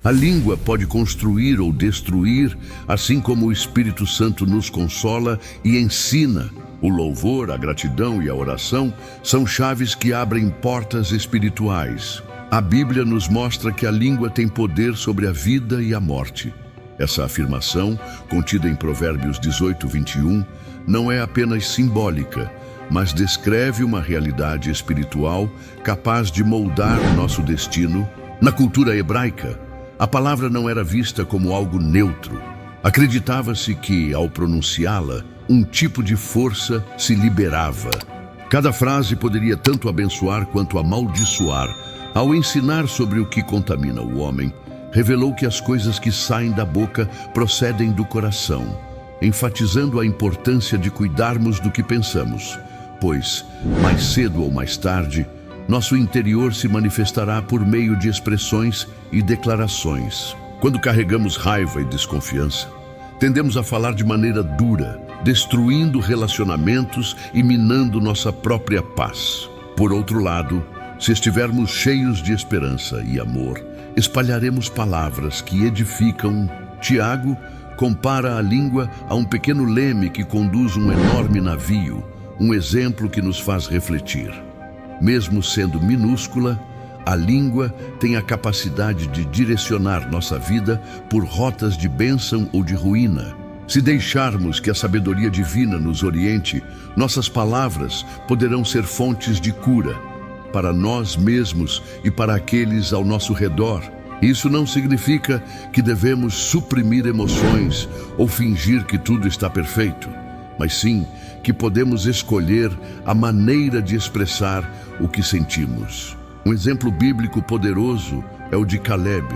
A língua pode construir ou destruir, assim como o Espírito Santo nos consola e ensina. O louvor, a gratidão e a oração são chaves que abrem portas espirituais. A Bíblia nos mostra que a língua tem poder sobre a vida e a morte. Essa afirmação, contida em Provérbios 18:21, não é apenas simbólica, mas descreve uma realidade espiritual capaz de moldar o nosso destino. Na cultura hebraica, a palavra não era vista como algo neutro. Acreditava-se que, ao pronunciá-la, um tipo de força se liberava. Cada frase poderia tanto abençoar quanto amaldiçoar. Ao ensinar sobre o que contamina o homem, revelou que as coisas que saem da boca procedem do coração, enfatizando a importância de cuidarmos do que pensamos, pois, mais cedo ou mais tarde, nosso interior se manifestará por meio de expressões e declarações. Quando carregamos raiva e desconfiança, tendemos a falar de maneira dura, destruindo relacionamentos e minando nossa própria paz. Por outro lado, se estivermos cheios de esperança e amor, espalharemos palavras que edificam. Tiago compara a língua a um pequeno leme que conduz um enorme navio, um exemplo que nos faz refletir. Mesmo sendo minúscula, a língua tem a capacidade de direcionar nossa vida por rotas de bênção ou de ruína. Se deixarmos que a sabedoria divina nos oriente, nossas palavras poderão ser fontes de cura para nós mesmos e para aqueles ao nosso redor. Isso não significa que devemos suprimir emoções ou fingir que tudo está perfeito, mas sim que podemos escolher a maneira de expressar o que sentimos. Um exemplo bíblico poderoso é o de Caleb,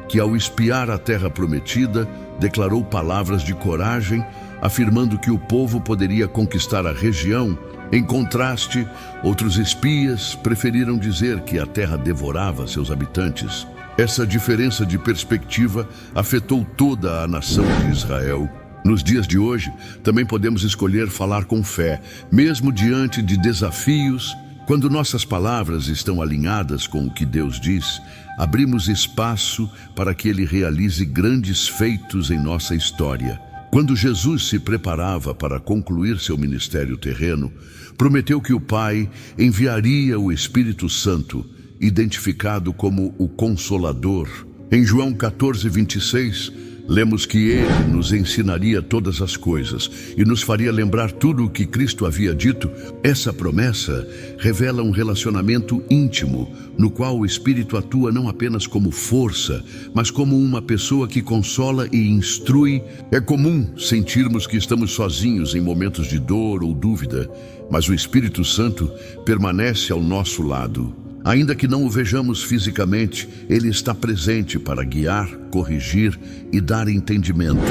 que ao espiar a terra prometida, declarou palavras de coragem, afirmando que o povo poderia conquistar a região. Em contraste, outros espias preferiram dizer que a terra devorava seus habitantes. Essa diferença de perspectiva afetou toda a nação de Israel. Nos dias de hoje, também podemos escolher falar com fé, mesmo diante de desafios. Quando nossas palavras estão alinhadas com o que Deus diz, abrimos espaço para que Ele realize grandes feitos em nossa história. Quando Jesus se preparava para concluir seu ministério terreno, prometeu que o Pai enviaria o Espírito Santo, identificado como o Consolador. Em João 14:26, lemos que Ele nos ensinaria todas as coisas e nos faria lembrar tudo o que Cristo havia dito. Essa promessa revela um relacionamento íntimo, no qual o Espírito atua não apenas como força, mas como uma pessoa que consola e instrui. É comum sentirmos que estamos sozinhos em momentos de dor ou dúvida, mas o Espírito Santo permanece ao nosso lado. Ainda que não o vejamos fisicamente, Ele está presente para guiar, corrigir e dar entendimento.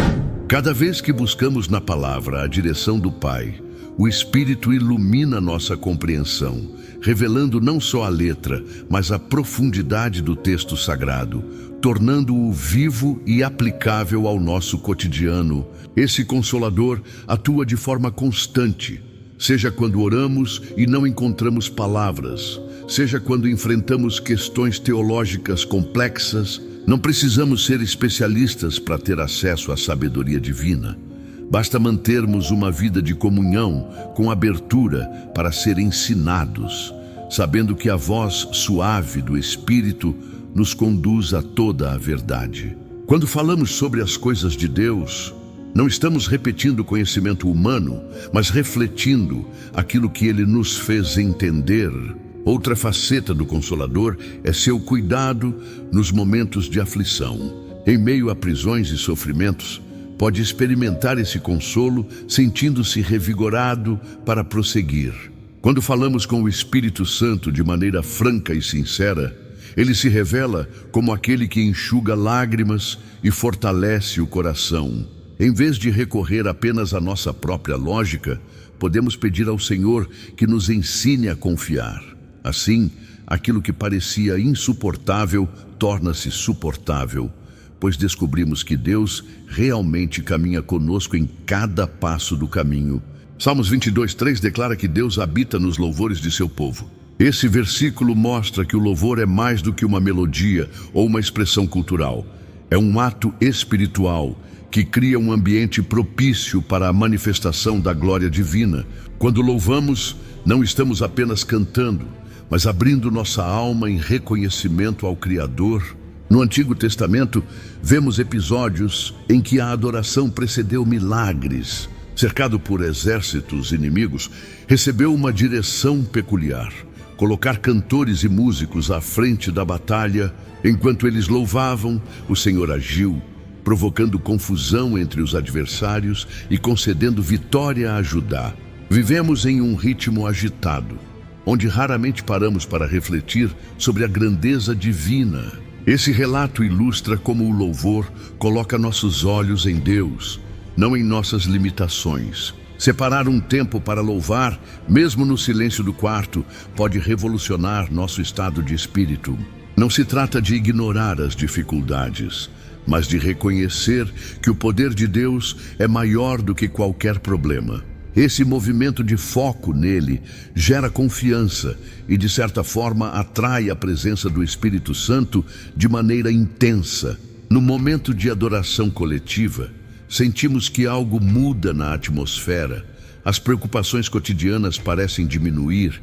Cada vez que buscamos na palavra a direção do Pai, o Espírito ilumina nossa compreensão, revelando não só a letra, mas a profundidade do texto sagrado, tornando-o vivo e aplicável ao nosso cotidiano. Esse Consolador atua de forma constante, seja quando oramos e não encontramos palavras, seja quando enfrentamos questões teológicas complexas. Não precisamos ser especialistas para ter acesso à sabedoria divina. Basta mantermos uma vida de comunhão com abertura para ser ensinados, sabendo que a voz suave do Espírito nos conduz a toda a verdade. Quando falamos sobre as coisas de Deus, não estamos repetindo o conhecimento humano, mas refletindo aquilo que Ele nos fez entender. Outra faceta do Consolador é seu cuidado nos momentos de aflição. Em meio a prisões e sofrimentos, pode experimentar esse consolo, sentindo-se revigorado para prosseguir. Quando falamos com o Espírito Santo de maneira franca e sincera, Ele se revela como aquele que enxuga lágrimas e fortalece o coração. Em vez de recorrer apenas à nossa própria lógica, podemos pedir ao Senhor que nos ensine a confiar. Assim, aquilo que parecia insuportável torna-se suportável, pois descobrimos que Deus realmente caminha conosco em cada passo do caminho. Salmos 22:3 declara que Deus habita nos louvores de seu povo. Esse versículo mostra que o louvor é mais do que uma melodia ou uma expressão cultural. É um ato espiritual que cria um ambiente propício para a manifestação da glória divina. Quando louvamos, não estamos apenas cantando, mas abrindo nossa alma em reconhecimento ao Criador. No Antigo Testamento, vemos episódios em que a adoração precedeu milagres. Cercado por exércitos inimigos, recebeu uma direção peculiar: colocar cantores e músicos à frente da batalha. Enquanto eles louvavam, o Senhor agiu, provocando confusão entre os adversários e concedendo vitória a Judá. Vivemos em um ritmo agitado, onde raramente paramos para refletir sobre a grandeza divina. Esse relato ilustra como o louvor coloca nossos olhos em Deus, não em nossas limitações. Separar um tempo para louvar, mesmo no silêncio do quarto, pode revolucionar nosso estado de espírito. Não se trata de ignorar as dificuldades, mas de reconhecer que o poder de Deus é maior do que qualquer problema. Esse movimento de foco nele gera confiança e, de certa forma, atrai a presença do Espírito Santo de maneira intensa. No momento de adoração coletiva, sentimos que algo muda na atmosfera, as preocupações cotidianas parecem diminuir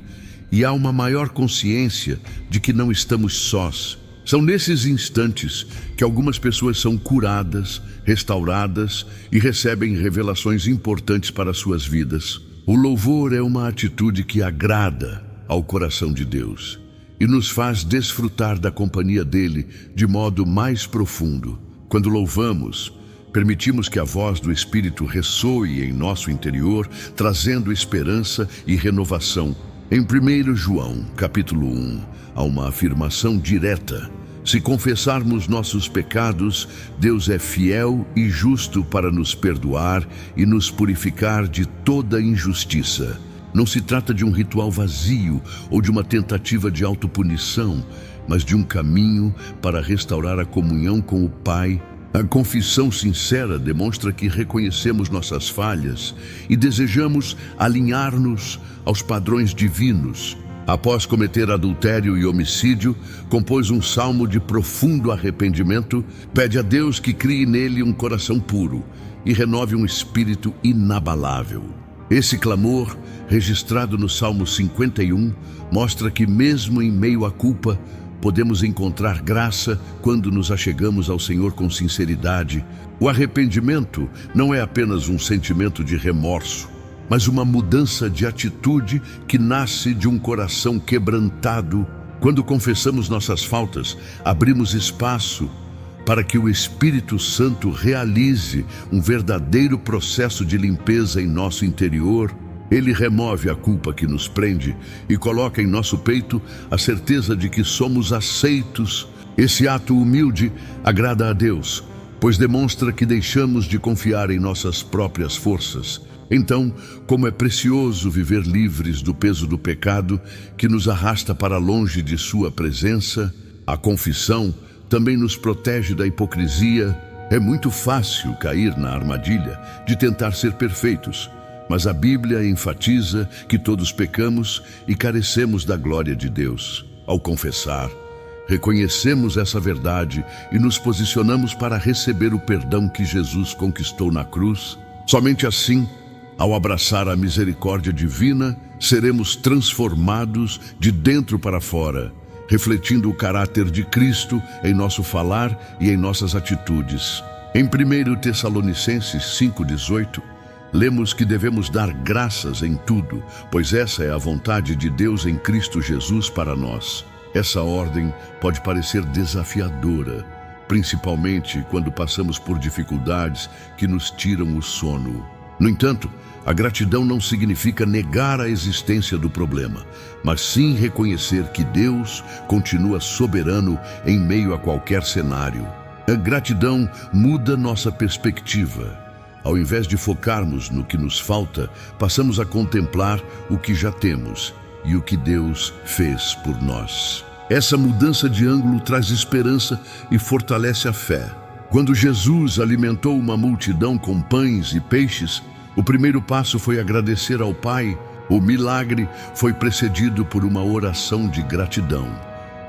e há uma maior consciência de que não estamos sós. São nesses instantes que algumas pessoas são curadas, restauradas e recebem revelações importantes para suas vidas. O louvor é uma atitude que agrada ao coração de Deus e nos faz desfrutar da companhia dele de modo mais profundo. Quando louvamos, permitimos que a voz do Espírito ressoe em nosso interior, trazendo esperança e renovação. Em 1 João, capítulo 1, há uma afirmação direta: se confessarmos nossos pecados, Deus é fiel e justo para nos perdoar e nos purificar de toda injustiça. Não se trata de um ritual vazio ou de uma tentativa de autopunição, mas de um caminho para restaurar a comunhão com o Pai. A confissão sincera demonstra que reconhecemos nossas falhas e desejamos alinhar-nos aos padrões divinos. Após cometer adultério e homicídio, compôs um salmo de profundo arrependimento, pede a Deus que crie nele um coração puro e renove um espírito inabalável. Esse clamor, registrado no Salmo 51, mostra que mesmo em meio à culpa, podemos encontrar graça quando nos achegamos ao Senhor com sinceridade. O arrependimento não é apenas um sentimento de remorso, mas uma mudança de atitude que nasce de um coração quebrantado. Quando confessamos nossas faltas, abrimos espaço para que o Espírito Santo realize um verdadeiro processo de limpeza em nosso interior. Ele remove a culpa que nos prende e coloca em nosso peito a certeza de que somos aceitos. Esse ato humilde agrada a Deus, pois demonstra que deixamos de confiar em nossas próprias forças. Então, como é precioso viver livres do peso do pecado que nos arrasta para longe de sua presença. A confissão também nos protege da hipocrisia. É muito fácil cair na armadilha de tentar ser perfeitos, mas a Bíblia enfatiza que todos pecamos e carecemos da glória de Deus. Ao confessar, reconhecemos essa verdade e nos posicionamos para receber o perdão que Jesus conquistou na cruz. Somente assim, ao abraçar a misericórdia divina, seremos transformados de dentro para fora, refletindo o caráter de Cristo em nosso falar e em nossas atitudes. Em 1 Tessalonicenses 5,18, lemos que devemos dar graças em tudo, pois essa é a vontade de Deus em Cristo Jesus para nós. Essa ordem pode parecer desafiadora, principalmente quando passamos por dificuldades que nos tiram o sono. No entanto, a gratidão não significa negar a existência do problema, mas sim reconhecer que Deus continua soberano em meio a qualquer cenário. A gratidão muda nossa perspectiva. Ao invés de focarmos no que nos falta, passamos a contemplar o que já temos e o que Deus fez por nós. Essa mudança de ângulo traz esperança e fortalece a fé. Quando Jesus alimentou uma multidão com pães e peixes, o primeiro passo foi agradecer ao Pai. O milagre foi precedido por uma oração de gratidão.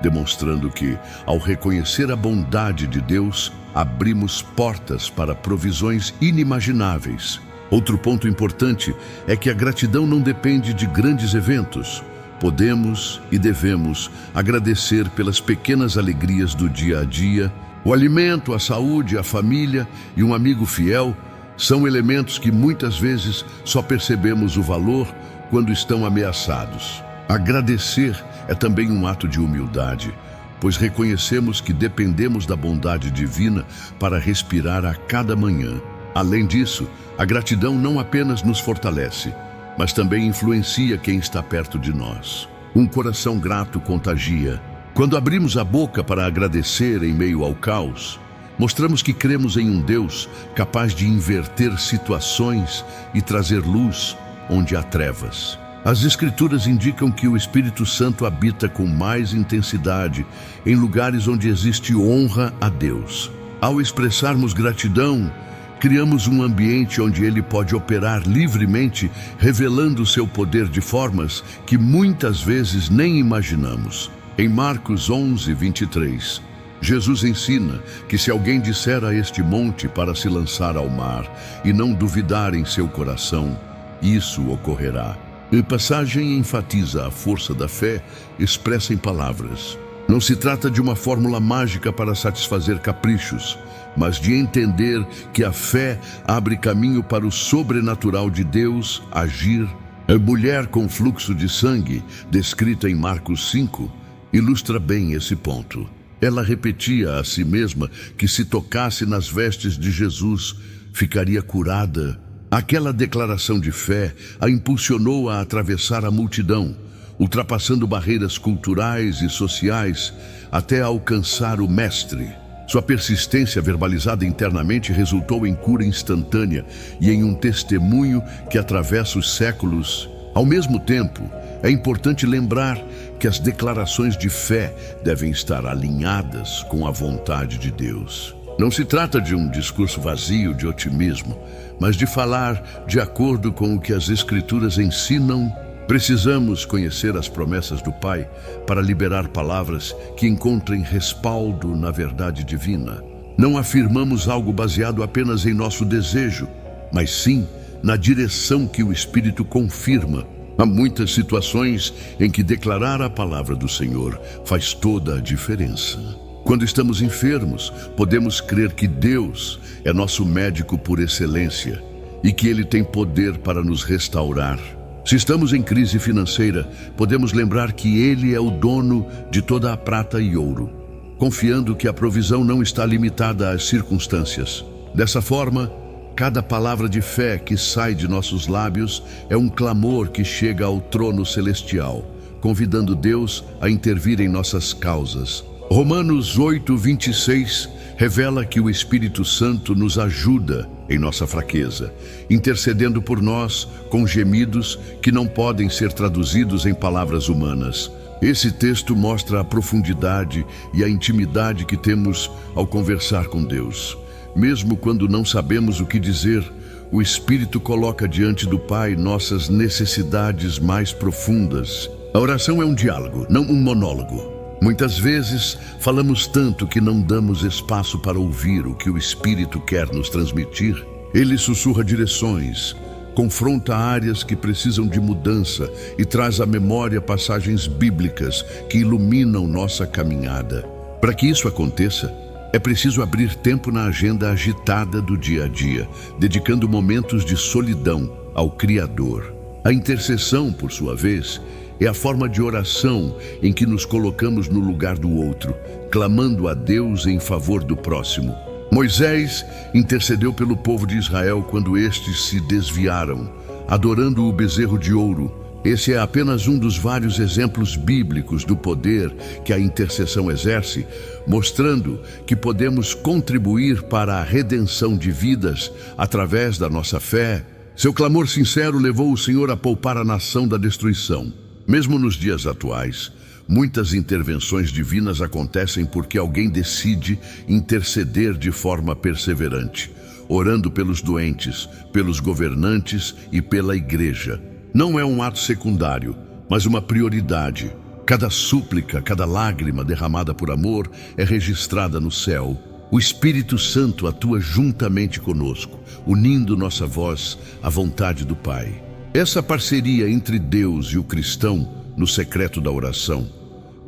demonstrando que, ao reconhecer a bondade de Deus, abrimos portas para provisões inimagináveis. Outro ponto importante é que a gratidão não depende de grandes eventos. Podemos e devemos agradecer pelas pequenas alegrias do dia a dia. O alimento, a saúde, a família e um amigo fiel são elementos que muitas vezes só percebemos o valor quando estão ameaçados. Agradecer é também um ato de humildade, pois reconhecemos que dependemos da bondade divina para respirar a cada manhã. Além disso, a gratidão não apenas nos fortalece, mas também influencia quem está perto de nós. Um coração grato contagia. Quando abrimos a boca para agradecer em meio ao caos, mostramos que cremos em um Deus capaz de inverter situações e trazer luz onde há trevas. As Escrituras indicam que o Espírito Santo habita com mais intensidade em lugares onde existe honra a Deus. Ao expressarmos gratidão, criamos um ambiente onde ele pode operar livremente, revelando seu poder de formas que muitas vezes nem imaginamos. Em Marcos 11, 23, Jesus ensina que se alguém disser a este monte para se lançar ao mar e não duvidar em seu coração, isso ocorrerá. A passagem enfatiza a força da fé expressa em palavras. Não se trata de uma fórmula mágica para satisfazer caprichos, mas de entender que a fé abre caminho para o sobrenatural de Deus agir. A mulher com fluxo de sangue, descrita em Marcos 5, ilustra bem esse ponto. Ela repetia a si mesma que se tocasse nas vestes de Jesus, ficaria curada. Aquela declaração de fé a impulsionou a atravessar a multidão, ultrapassando barreiras culturais e sociais até alcançar o Mestre. Sua persistência verbalizada internamente resultou em cura instantânea e em um testemunho que atravessa os séculos. Ao mesmo tempo, é importante lembrar que as declarações de fé devem estar alinhadas com a vontade de Deus. Não se trata de um discurso vazio de otimismo, mas de falar de acordo com o que as Escrituras ensinam. Precisamos conhecer as promessas do Pai para liberar palavras que encontrem respaldo na verdade divina. Não afirmamos algo baseado apenas em nosso desejo, mas sim na direção que o Espírito confirma. Há muitas situações em que declarar a palavra do Senhor faz toda a diferença. Quando estamos enfermos, podemos crer que Deus é nosso médico por excelência e que Ele tem poder para nos restaurar. Se estamos em crise financeira, podemos lembrar que Ele é o dono de toda a prata e ouro, confiando que a provisão não está limitada às circunstâncias. Dessa forma, cada palavra de fé que sai de nossos lábios é um clamor que chega ao trono celestial, convidando Deus a intervir em nossas causas. Romanos 8, 26 revela que o Espírito Santo nos ajuda em nossa fraqueza, intercedendo por nós com gemidos que não podem ser traduzidos em palavras humanas. Esse texto mostra a profundidade e a intimidade que temos ao conversar com Deus. Mesmo quando não sabemos o que dizer, o Espírito coloca diante do Pai nossas necessidades mais profundas. A oração é um diálogo, não um monólogo. Muitas vezes falamos tanto que não damos espaço para ouvir o que o Espírito quer nos transmitir. Ele sussurra direções, confronta áreas que precisam de mudança e traz à memória passagens bíblicas que iluminam nossa caminhada. Para que isso aconteça, é preciso abrir tempo na agenda agitada do dia a dia, dedicando momentos de solidão ao Criador. A intercessão, por sua vez, é a forma de oração em que nos colocamos no lugar do outro, clamando a Deus em favor do próximo. Moisés intercedeu pelo povo de Israel quando estes se desviaram, adorando o bezerro de ouro. Esse é apenas um dos vários exemplos bíblicos do poder que a intercessão exerce, mostrando que podemos contribuir para a redenção de vidas através da nossa fé. Seu clamor sincero levou o Senhor a poupar a nação da destruição. Mesmo nos dias atuais, muitas intervenções divinas acontecem porque alguém decide interceder de forma perseverante, orando pelos doentes, pelos governantes e pela igreja. Não é um ato secundário, mas uma prioridade. Cada súplica, cada lágrima derramada por amor é registrada no céu. O Espírito Santo atua juntamente conosco, unindo nossa voz à vontade do Pai. Essa parceria entre Deus e o cristão, no secreto da oração,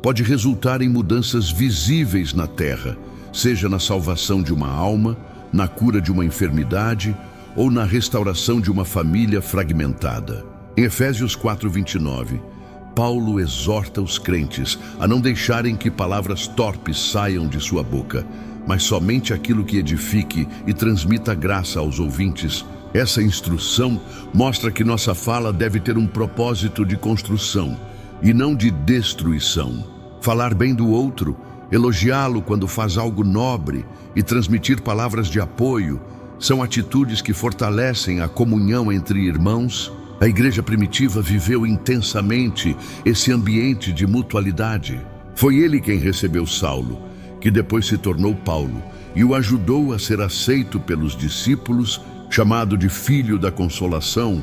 pode resultar em mudanças visíveis na terra, seja na salvação de uma alma, na cura de uma enfermidade ou na restauração de uma família fragmentada. Em Efésios 4:29, Paulo exorta os crentes a não deixarem que palavras torpes saiam de sua boca, mas somente aquilo que edifique e transmita graça aos ouvintes. Essa instrução mostra que nossa fala deve ter um propósito de construção e não de destruição. Falar bem do outro, elogiá-lo quando faz algo nobre e transmitir palavras de apoio são atitudes que fortalecem a comunhão entre irmãos. A igreja primitiva viveu intensamente esse ambiente de mutualidade. Foi ele quem recebeu Saulo, que depois se tornou Paulo, e o ajudou a ser aceito pelos discípulos, chamado de Filho da Consolação.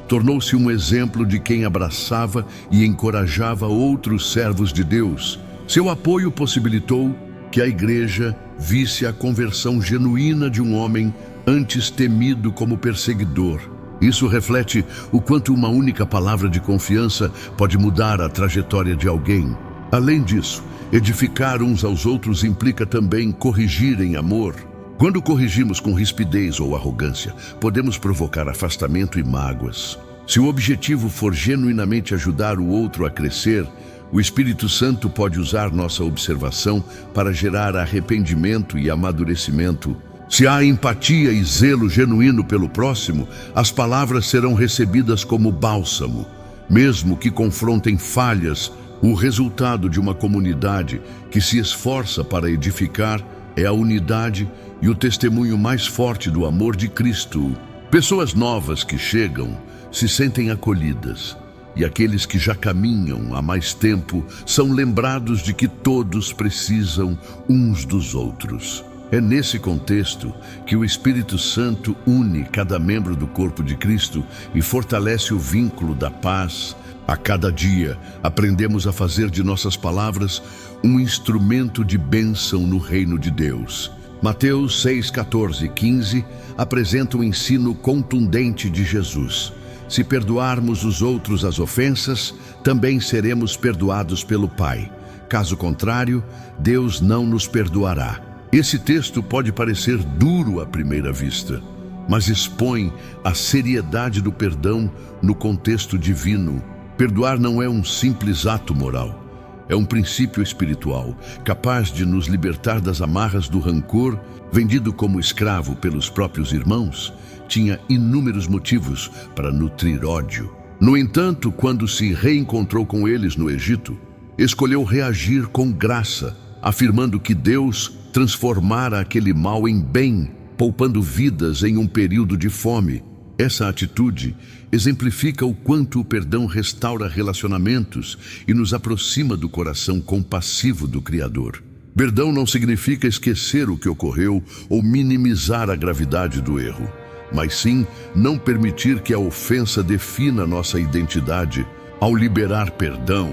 Tornou-se um exemplo de quem abraçava e encorajava outros servos de Deus. Seu apoio possibilitou que a igreja visse a conversão genuína de um homem antes temido como perseguidor. Isso reflete o quanto uma única palavra de confiança pode mudar a trajetória de alguém. Além disso, edificar uns aos outros implica também corrigir em amor. Quando corrigimos com rispidez ou arrogância, podemos provocar afastamento e mágoas. Se o objetivo for genuinamente ajudar o outro a crescer, o Espírito Santo pode usar nossa observação para gerar arrependimento e amadurecimento. Se há empatia e zelo genuíno pelo próximo, as palavras serão recebidas como bálsamo. Mesmo que confrontem falhas, o resultado de uma comunidade que se esforça para edificar é a unidade e o testemunho mais forte do amor de Cristo. Pessoas novas que chegam se sentem acolhidas, e aqueles que já caminham há mais tempo são lembrados de que todos precisam uns dos outros. É nesse contexto que o Espírito Santo une cada membro do corpo de Cristo e fortalece o vínculo da paz. A cada dia, aprendemos a fazer de nossas palavras um instrumento de bênção no reino de Deus. Mateus 6, 14 e 15 apresenta o ensino contundente de Jesus. Se perdoarmos os outros as ofensas, também seremos perdoados pelo Pai. Caso contrário, Deus não nos perdoará. Esse texto pode parecer duro à primeira vista, mas expõe a seriedade do perdão no contexto divino. Perdoar não é um simples ato moral, é um princípio espiritual, capaz de nos libertar das amarras do rancor. Vendido como escravo pelos próprios irmãos, tinha inúmeros motivos para nutrir ódio. No entanto, quando se reencontrou com eles no Egito, escolheu reagir com graça, afirmando que Deus transformara aquele mal em bem, poupando vidas em um período de fome. Essa atitude exemplifica o quanto o perdão restaura relacionamentos e nos aproxima do coração compassivo do Criador. Perdão não significa esquecer o que ocorreu ou minimizar a gravidade do erro, mas sim não permitir que a ofensa defina nossa identidade. Ao liberar perdão,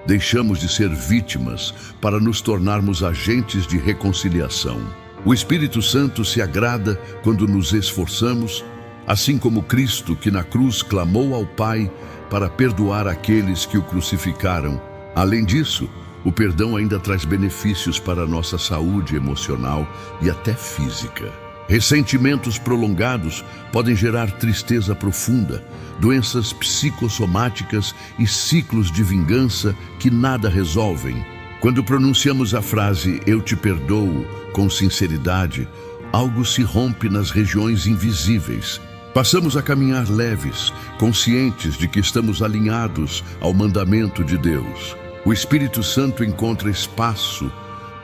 deixamos de ser vítimas para nos tornarmos agentes de reconciliação. O Espírito Santo se agrada quando nos esforçamos, assim como Cristo, que na cruz clamou ao Pai para perdoar aqueles que o crucificaram. Além disso, o perdão ainda traz benefícios para a nossa saúde emocional e até física. Ressentimentos prolongados podem gerar tristeza profunda, doenças psicossomáticas e ciclos de vingança que nada resolvem. Quando pronunciamos a frase "eu te perdoo" com sinceridade, algo se rompe nas regiões invisíveis. Passamos a caminhar leves, conscientes de que estamos alinhados ao mandamento de Deus. O Espírito Santo encontra espaço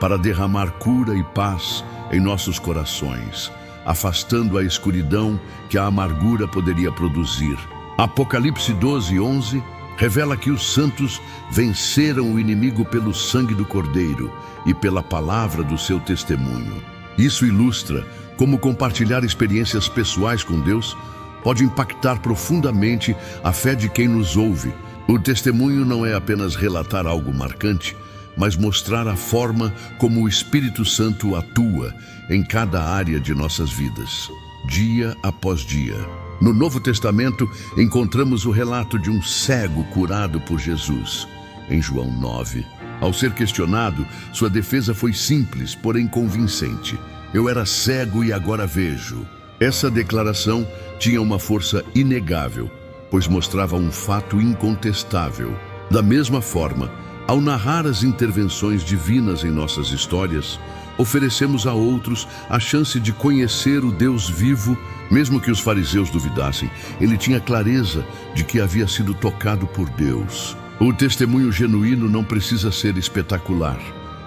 para derramar cura e paz em nossos corações, afastando a escuridão que a amargura poderia produzir. Apocalipse 12:11 revela que os santos venceram o inimigo pelo sangue do Cordeiro e pela palavra do seu testemunho. Isso ilustra como compartilhar experiências pessoais com Deus pode impactar profundamente a fé de quem nos ouve, O testemunho não é apenas relatar algo marcante, mas mostrar a forma como o Espírito Santo atua em cada área de nossas vidas, dia após dia. No Novo Testamento, encontramos o relato de um cego curado por Jesus, em João 9. Ao ser questionado, sua defesa foi simples, porém convincente. Eu era cego e agora vejo. Essa declaração tinha uma força inegável, pois mostrava um fato incontestável. Da mesma forma, ao narrar as intervenções divinas em nossas histórias, oferecemos a outros a chance de conhecer o Deus vivo. Mesmo que os fariseus duvidassem, ele tinha clareza de que havia sido tocado por Deus. O testemunho genuíno não precisa ser espetacular.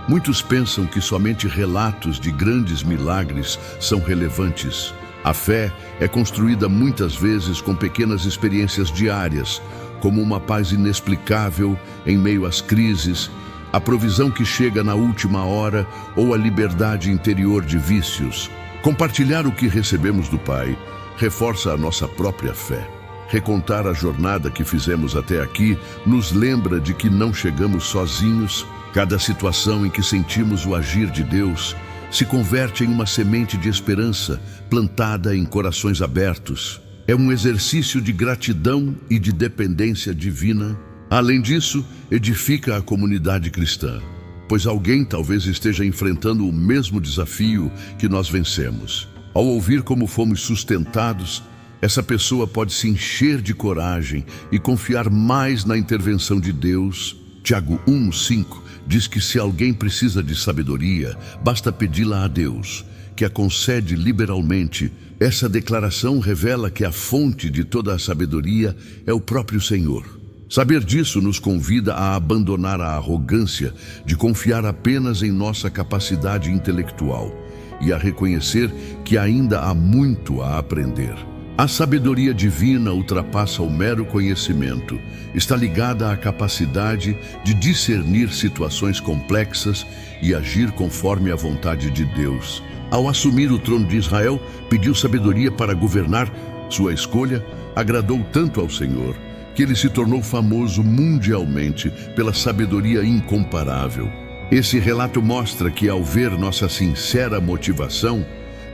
Muitos pensam que somente relatos de grandes milagres são relevantes. A fé é construída muitas vezes com pequenas experiências diárias, como uma paz inexplicável em meio às crises, a provisão que chega na última hora ou a liberdade interior de vícios. Compartilhar o que recebemos do Pai reforça a nossa própria fé. Recontar a jornada que fizemos até aqui nos lembra de que não chegamos sozinhos. Cada situação em que sentimos o agir de Deus se converte em uma semente de esperança plantada em corações abertos. É um exercício de gratidão e de dependência divina. Além disso, edifica a comunidade cristã, pois alguém talvez esteja enfrentando o mesmo desafio que nós vencemos. Ao ouvir como fomos sustentados, essa pessoa pode se encher de coragem e confiar mais na intervenção de Deus. Tiago 1:5 diz que se alguém precisa de sabedoria, basta pedi-la a Deus, que a concede liberalmente. Essa declaração revela que a fonte de toda a sabedoria é o próprio Senhor. Saber disso nos convida a abandonar a arrogância de confiar apenas em nossa capacidade intelectual e a reconhecer que ainda há muito a aprender. A sabedoria divina ultrapassa o mero conhecimento, está ligada à capacidade de discernir situações complexas e agir conforme a vontade de Deus. Ao assumir o trono de Israel, pediu sabedoria para governar. Sua escolha agradou tanto ao Senhor que ele se tornou famoso mundialmente pela sabedoria incomparável. Esse relato mostra que, ao ver nossa sincera motivação,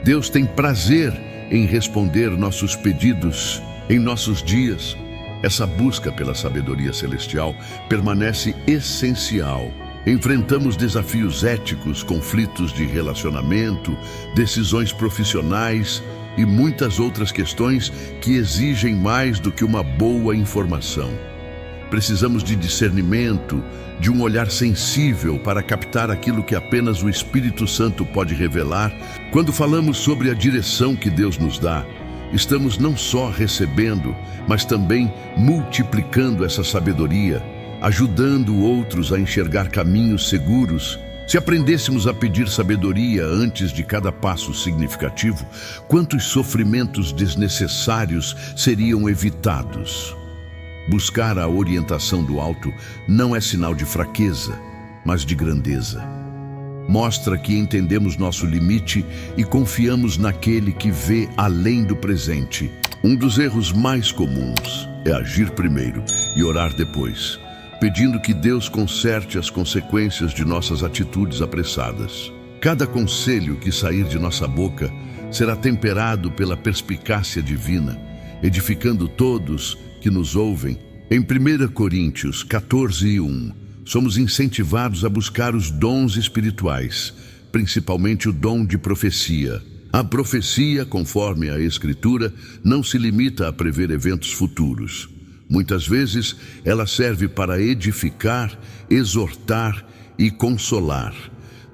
Deus tem prazer em responder nossos pedidos em nossos dias. Essa busca pela sabedoria celestial permanece essencial. Enfrentamos desafios éticos, conflitos de relacionamento, decisões profissionais e muitas outras questões que exigem mais do que uma boa informação. Precisamos de discernimento, de um olhar sensível para captar aquilo que apenas o Espírito Santo pode revelar. Quando falamos sobre a direção que Deus nos dá, estamos não só recebendo, mas também multiplicando essa sabedoria, ajudando outros a enxergar caminhos seguros. Se aprendêssemos a pedir sabedoria antes de cada passo significativo, quantos sofrimentos desnecessários seriam evitados? Buscar a orientação do alto não é sinal de fraqueza, mas de grandeza. Mostra que entendemos nosso limite e confiamos naquele que vê além do presente. Um dos erros mais comuns é agir primeiro e orar depois, pedindo que Deus conserte as consequências de nossas atitudes apressadas. Cada conselho que sair de nossa boca será temperado pela perspicácia divina, edificando todos que nos ouvem. Em 1 Coríntios 14:1, somos incentivados a buscar os dons espirituais, principalmente o dom de profecia. A profecia, conforme a Escritura, não se limita a prever eventos futuros. Muitas vezes, ela serve para edificar, exortar e consolar,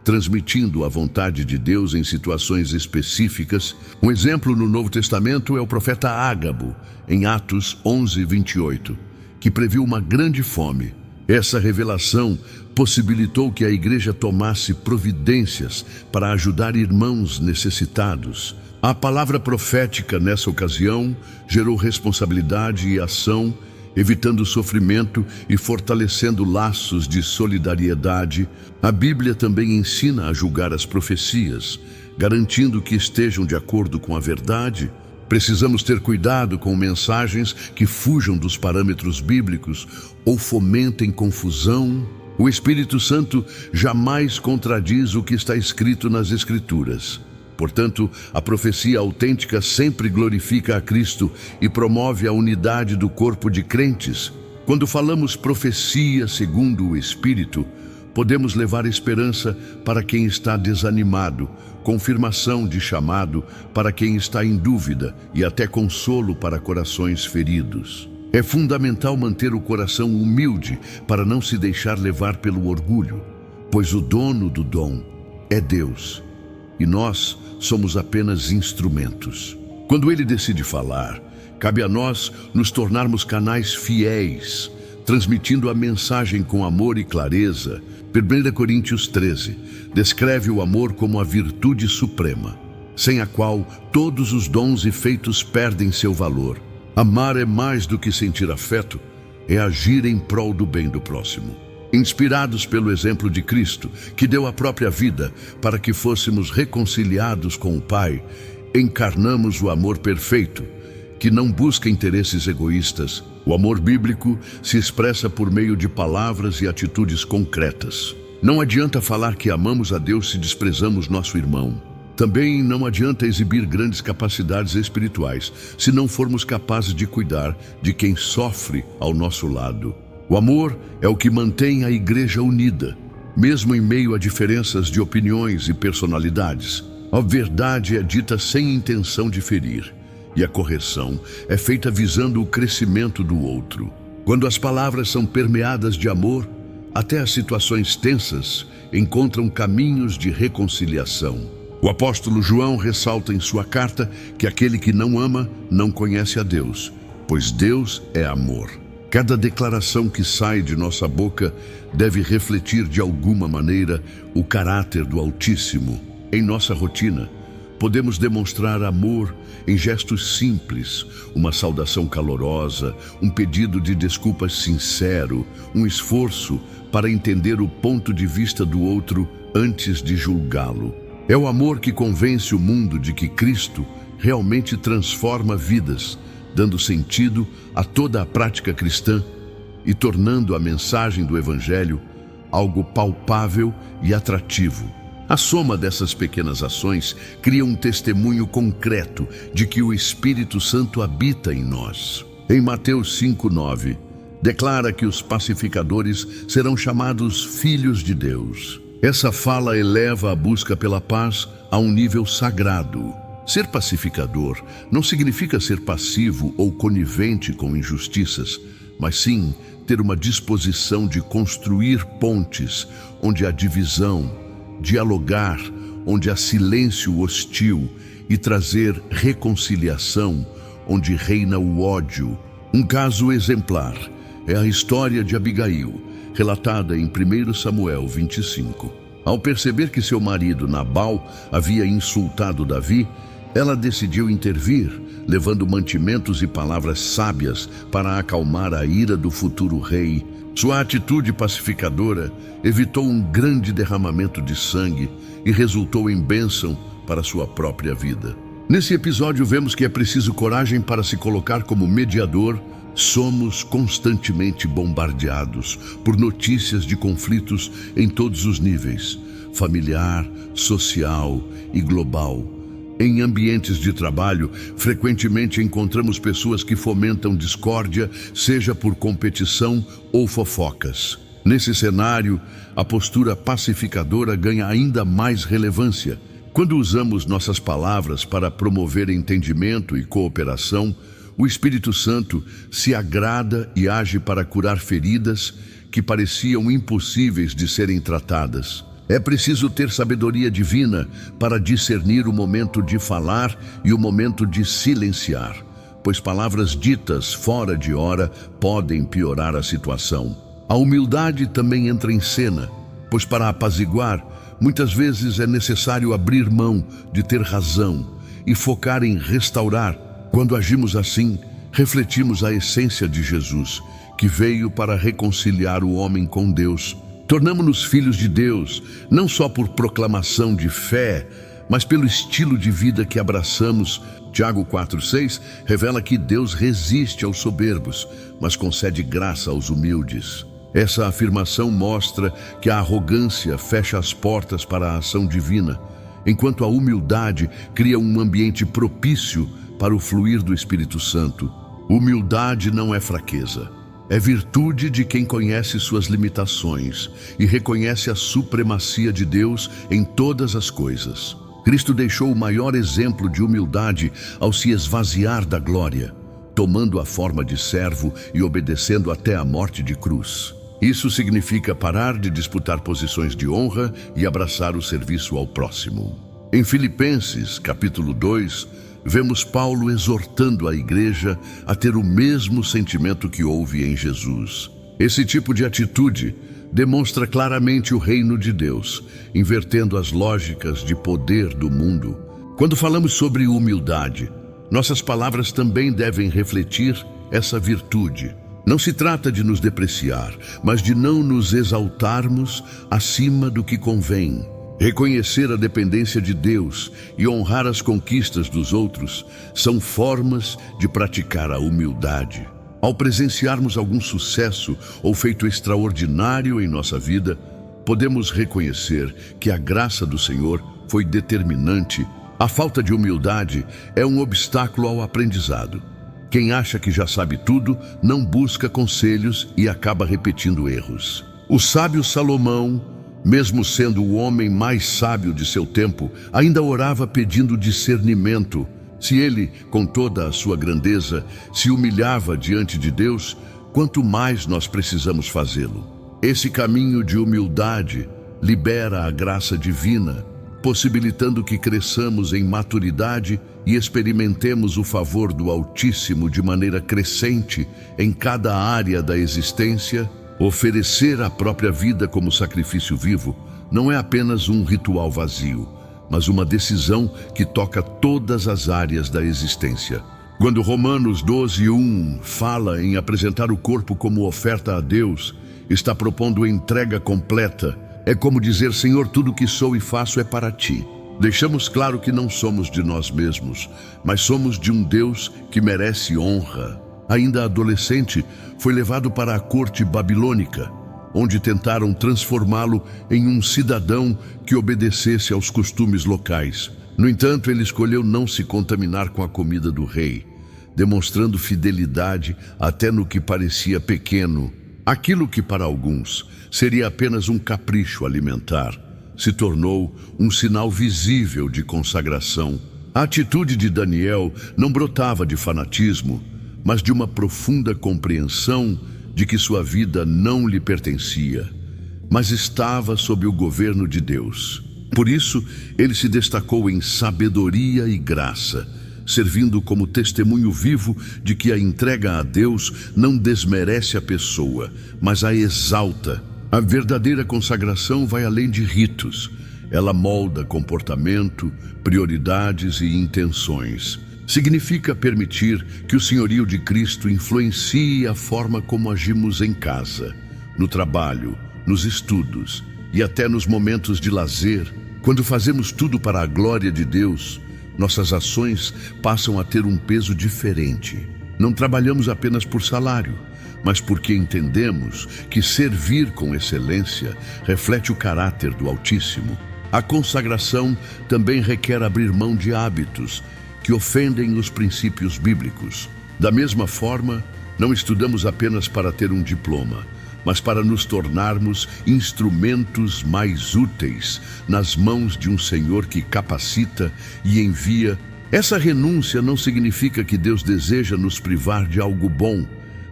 transmitindo a vontade de Deus em situações específicas. Um exemplo no Novo Testamento é o profeta Ágabo, em Atos 11:28, que previu uma grande fome. Essa revelação possibilitou que a igreja tomasse providências para ajudar irmãos necessitados. A palavra profética nessa ocasião gerou responsabilidade e ação, evitando sofrimento e fortalecendo laços de solidariedade. A Bíblia também ensina a julgar as profecias, garantindo que estejam de acordo com a verdade. Precisamos ter cuidado com mensagens que fujam dos parâmetros bíblicos ou fomentem confusão. O Espírito Santo jamais contradiz o que está escrito nas Escrituras. Portanto, a profecia autêntica sempre glorifica a Cristo e promove a unidade do corpo de crentes. Quando falamos profecia segundo o Espírito, podemos levar esperança para quem está desanimado, confirmação de chamado para quem está em dúvida e até consolo para corações feridos. É fundamental manter o coração humilde para não se deixar levar pelo orgulho, pois o dono do dom é Deus e nós somos apenas instrumentos. Quando Ele decide falar, cabe a nós nos tornarmos canais fiéis, transmitindo a mensagem com amor e clareza. 1 Coríntios 13 descreve o amor como a virtude suprema, sem a qual todos os dons e feitos perdem seu valor. Amar é mais do que sentir afeto, é agir em prol do bem do próximo. Inspirados pelo exemplo de Cristo, que deu a própria vida para que fôssemos reconciliados com o Pai, encarnamos o amor perfeito, que não busca interesses egoístas. O amor bíblico se expressa por meio de palavras e atitudes concretas. Não adianta falar que amamos a Deus se desprezamos nosso irmão. Também não adianta exibir grandes capacidades espirituais se não formos capazes de cuidar de quem sofre ao nosso lado. O amor é o que mantém a igreja unida, mesmo em meio a diferenças de opiniões e personalidades. A verdade é dita sem intenção de ferir, e a correção é feita visando o crescimento do outro. Quando as palavras são permeadas de amor, até as situações tensas encontram caminhos de reconciliação. O apóstolo João ressalta em sua carta que aquele que não ama não conhece a Deus, pois Deus é amor. Cada declaração que sai de nossa boca deve refletir de alguma maneira o caráter do Altíssimo. Em nossa rotina, podemos demonstrar amor em gestos simples, uma saudação calorosa, um pedido de desculpas sincero, um esforço para entender o ponto de vista do outro antes de julgá-lo. É o amor que convence o mundo de que Cristo realmente transforma vidas, dando sentido a toda a prática cristã e tornando a mensagem do Evangelho algo palpável e atrativo. A soma dessas pequenas ações cria um testemunho concreto de que o Espírito Santo habita em nós. Em Mateus 5:9, declara que os pacificadores serão chamados filhos de Deus. Essa fala eleva a busca pela paz a um nível sagrado. Ser pacificador não significa ser passivo ou conivente com injustiças, mas sim ter uma disposição de construir pontes onde há divisão, dialogar onde há silêncio hostil e trazer reconciliação onde reina o ódio. Um caso exemplar é a história de Abigail, relatada em 1 Samuel 25. Ao perceber que seu marido Nabal havia insultado Davi, ela decidiu intervir, levando mantimentos e palavras sábias para acalmar a ira do futuro rei. Sua atitude pacificadora evitou um grande derramamento de sangue e resultou em bênção para sua própria vida. Nesse episódio vemos que é preciso coragem para se colocar como mediador. Somos constantemente bombardeados por notícias de conflitos em todos os níveis, familiar, social e global. Em ambientes de trabalho, frequentemente encontramos pessoas que fomentam discórdia, seja por competição ou fofocas. Nesse cenário, a postura pacificadora ganha ainda mais relevância. Quando usamos nossas palavras para promover entendimento e cooperação, o Espírito Santo se agrada e age para curar feridas que pareciam impossíveis de serem tratadas. É preciso ter sabedoria divina para discernir o momento de falar e o momento de silenciar, pois palavras ditas fora de hora podem piorar a situação. A humildade também entra em cena, pois para apaziguar, muitas vezes é necessário abrir mão de ter razão e focar em restaurar. Quando agimos assim, refletimos a essência de Jesus, que veio para reconciliar o homem com Deus. Tornamo-nos filhos de Deus, não só por proclamação de fé, mas pelo estilo de vida que abraçamos. Tiago 4,6 revela que Deus resiste aos soberbos, mas concede graça aos humildes. Essa afirmação mostra que a arrogância fecha as portas para a ação divina, enquanto a humildade cria um ambiente propício para o fluir do Espírito Santo. Humildade não é fraqueza, é virtude de quem conhece suas limitações e reconhece a supremacia de Deus em todas as coisas. Cristo deixou o maior exemplo de humildade ao se esvaziar da glória, tomando a forma de servo e obedecendo até a morte de cruz. Isso significa parar de disputar posições de honra e abraçar o serviço ao próximo. Em Filipenses, capítulo 2, vemos Paulo exortando a igreja a ter o mesmo sentimento que houve em Jesus. Esse tipo de atitude demonstra claramente o reino de Deus, invertendo as lógicas de poder do mundo. Quando falamos sobre humildade, nossas palavras também devem refletir essa virtude. Não se trata de nos depreciar, mas de não nos exaltarmos acima do que convém. Reconhecer a dependência de Deus e honrar as conquistas dos outros são formas de praticar a humildade. Ao presenciarmos algum sucesso ou feito extraordinário em nossa vida, podemos reconhecer que a graça do Senhor foi determinante. A falta de humildade é um obstáculo ao aprendizado. Quem acha que já sabe tudo, não busca conselhos e acaba repetindo erros. O sábio Salomão, mesmo sendo o homem mais sábio de seu tempo, ainda orava pedindo discernimento. Se ele, com toda a sua grandeza, se humilhava diante de Deus, quanto mais nós precisamos fazê-lo. Esse caminho de humildade libera a graça divina, possibilitando que cresçamos em maturidade e experimentemos o favor do Altíssimo de maneira crescente em cada área da existência. Oferecer a própria vida como sacrifício vivo não é apenas um ritual vazio, mas uma decisão que toca todas as áreas da existência. Quando Romanos 12:1 fala em apresentar o corpo como oferta a Deus, está propondo entrega completa. É como dizer: Senhor, tudo que sou e faço é para Ti. Deixamos claro que não somos de nós mesmos, mas somos de um Deus que merece honra. Ainda adolescente, foi levado para a corte babilônica, onde tentaram transformá-lo em um cidadão que obedecesse aos costumes locais. No entanto, ele escolheu não se contaminar com a comida do rei, demonstrando fidelidade até no que parecia pequeno. Aquilo que para alguns seria apenas um capricho alimentar, se tornou um sinal visível de consagração. A atitude de Daniel não brotava de fanatismo, mas de uma profunda compreensão de que sua vida não lhe pertencia, mas estava sob o governo de Deus. Por isso, ele se destacou em sabedoria e graça, servindo como testemunho vivo de que a entrega a Deus não desmerece a pessoa, mas a exalta. A verdadeira consagração vai além de ritos. Ela molda comportamento, prioridades e intenções. Significa permitir que o senhorio de Cristo influencie a forma como agimos em casa, no trabalho, nos estudos e até nos momentos de lazer. Quando fazemos tudo para a glória de Deus, nossas ações passam a ter um peso diferente. Não trabalhamos apenas por salário, mas porque entendemos que servir com excelência reflete o caráter do Altíssimo. A consagração também requer abrir mão de hábitos que ofendem os princípios bíblicos. Da mesma forma, não estudamos apenas para ter um diploma, mas para nos tornarmos instrumentos mais úteis nas mãos de um Senhor que capacita e envia. Essa renúncia não significa que Deus deseja nos privar de algo bom,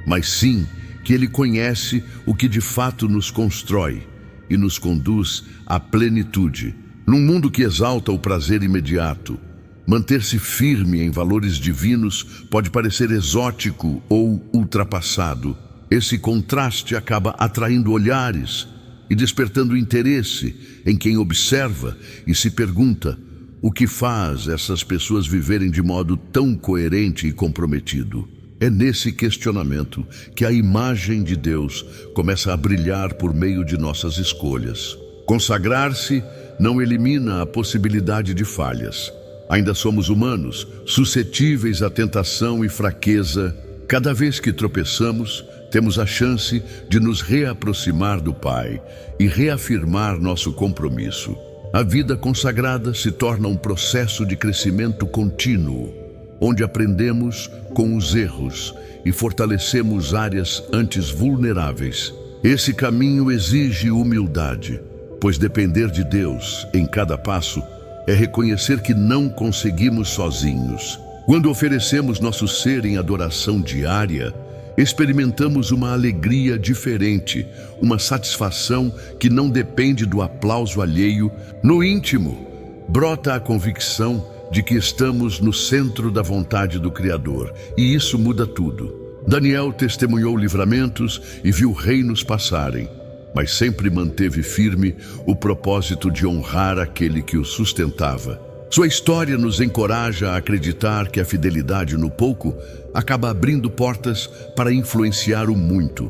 mas sim que Ele conhece o que de fato nos constrói e nos conduz à plenitude. Num mundo que exalta o prazer imediato, manter-se firme em valores divinos pode parecer exótico ou ultrapassado. Esse contraste acaba atraindo olhares e despertando interesse em quem observa e se pergunta: o que faz essas pessoas viverem de modo tão coerente e comprometido? É nesse questionamento que a imagem de Deus começa a brilhar por meio de nossas escolhas. Consagrar-se não elimina a possibilidade de falhas. Ainda somos humanos, suscetíveis à tentação e fraqueza. Cada vez que tropeçamos, temos a chance de nos reaproximar do Pai e reafirmar nosso compromisso. A vida consagrada se torna um processo de crescimento contínuo, onde aprendemos com os erros e fortalecemos áreas antes vulneráveis. Esse caminho exige humildade, pois depender de Deus em cada passo é reconhecer que não conseguimos sozinhos. Quando oferecemos nosso ser em adoração diária, experimentamos uma alegria diferente, uma satisfação que não depende do aplauso alheio. No íntimo, brota a convicção de que estamos no centro da vontade do Criador, e isso muda tudo. Daniel testemunhou livramentos e viu reinos passarem, mas sempre manteve firme o propósito de honrar aquele que o sustentava. Sua história nos encoraja a acreditar que a fidelidade no pouco acaba abrindo portas para influenciar o muito,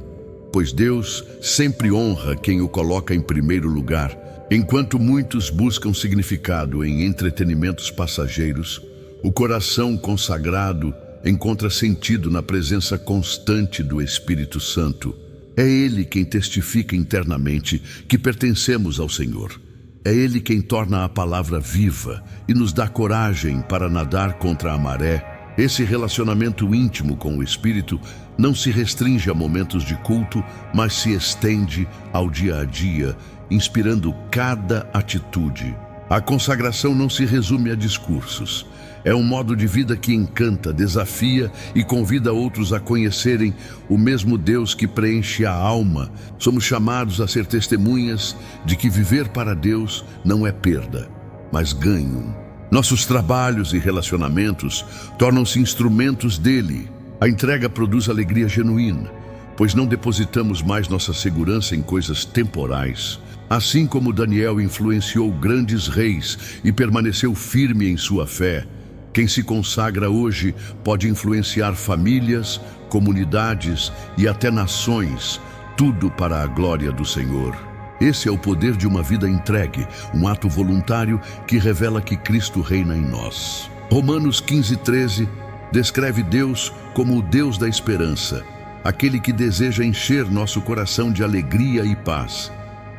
pois Deus sempre honra quem o coloca em primeiro lugar. Enquanto muitos buscam significado em entretenimentos passageiros, o coração consagrado encontra sentido na presença constante do Espírito Santo. É Ele quem testifica internamente que pertencemos ao Senhor. É Ele quem torna a palavra viva e nos dá coragem para nadar contra a maré. Esse relacionamento íntimo com o Espírito não se restringe a momentos de culto, mas se estende ao dia a dia, inspirando cada atitude. A consagração não se resume a discursos. É um modo de vida que encanta, desafia e convida outros a conhecerem o mesmo Deus que preenche a alma. Somos chamados a ser testemunhas de que viver para Deus não é perda, mas ganho. Nossos trabalhos e relacionamentos tornam-se instrumentos dele. A entrega produz alegria genuína, pois não depositamos mais nossa segurança em coisas temporais. Assim como Daniel influenciou grandes reis e permaneceu firme em sua fé, quem se consagra hoje pode influenciar famílias, comunidades e até nações, tudo para a glória do Senhor. Esse é o poder de uma vida entregue, um ato voluntário que revela que Cristo reina em nós. Romanos 15:13 descreve Deus como o Deus da esperança, aquele que deseja encher nosso coração de alegria e paz,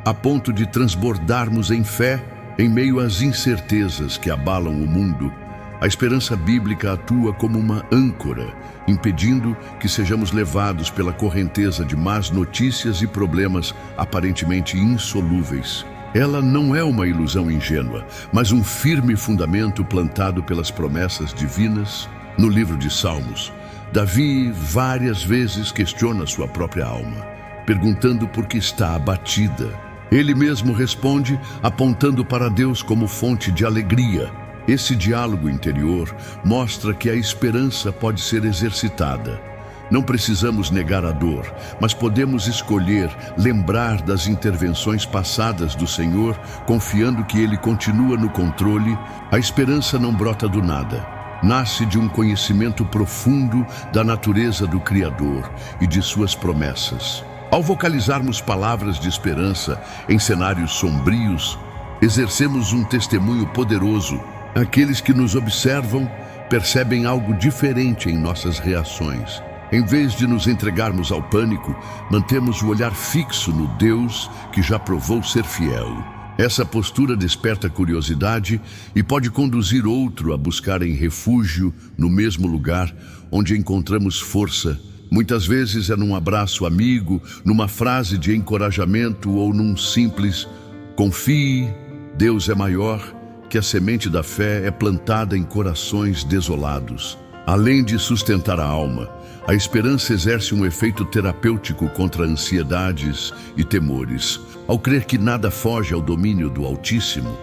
a ponto de transbordarmos em fé em meio às incertezas que abalam o mundo. A esperança bíblica atua como uma âncora, impedindo que sejamos levados pela correnteza de más notícias e problemas aparentemente insolúveis. Ela não é uma ilusão ingênua, mas um firme fundamento plantado pelas promessas divinas. No livro de Salmos, Davi várias vezes questiona sua própria alma, perguntando por que está abatida. Ele mesmo responde apontando para Deus como fonte de alegria. Esse diálogo interior mostra que a esperança pode ser exercitada. Não precisamos negar a dor, mas podemos escolher lembrar das intervenções passadas do Senhor, confiando que Ele continua no controle. A esperança não brota do nada. Nasce de um conhecimento profundo da natureza do Criador e de suas promessas. Ao vocalizarmos palavras de esperança em cenários sombrios, exercemos um testemunho poderoso. Aqueles que nos observam percebem algo diferente em nossas reações. Em vez de nos entregarmos ao pânico, mantemos o olhar fixo no Deus que já provou ser fiel. Essa postura desperta curiosidade e pode conduzir outro a buscarem refúgio no mesmo lugar onde encontramos força. Muitas vezes é num abraço amigo, numa frase de encorajamento ou num simples "confie, Deus é maior", que a semente da fé é plantada em corações desolados. Além de sustentar a alma, a esperança exerce um efeito terapêutico contra ansiedades e temores. Ao crer que nada foge ao domínio do Altíssimo,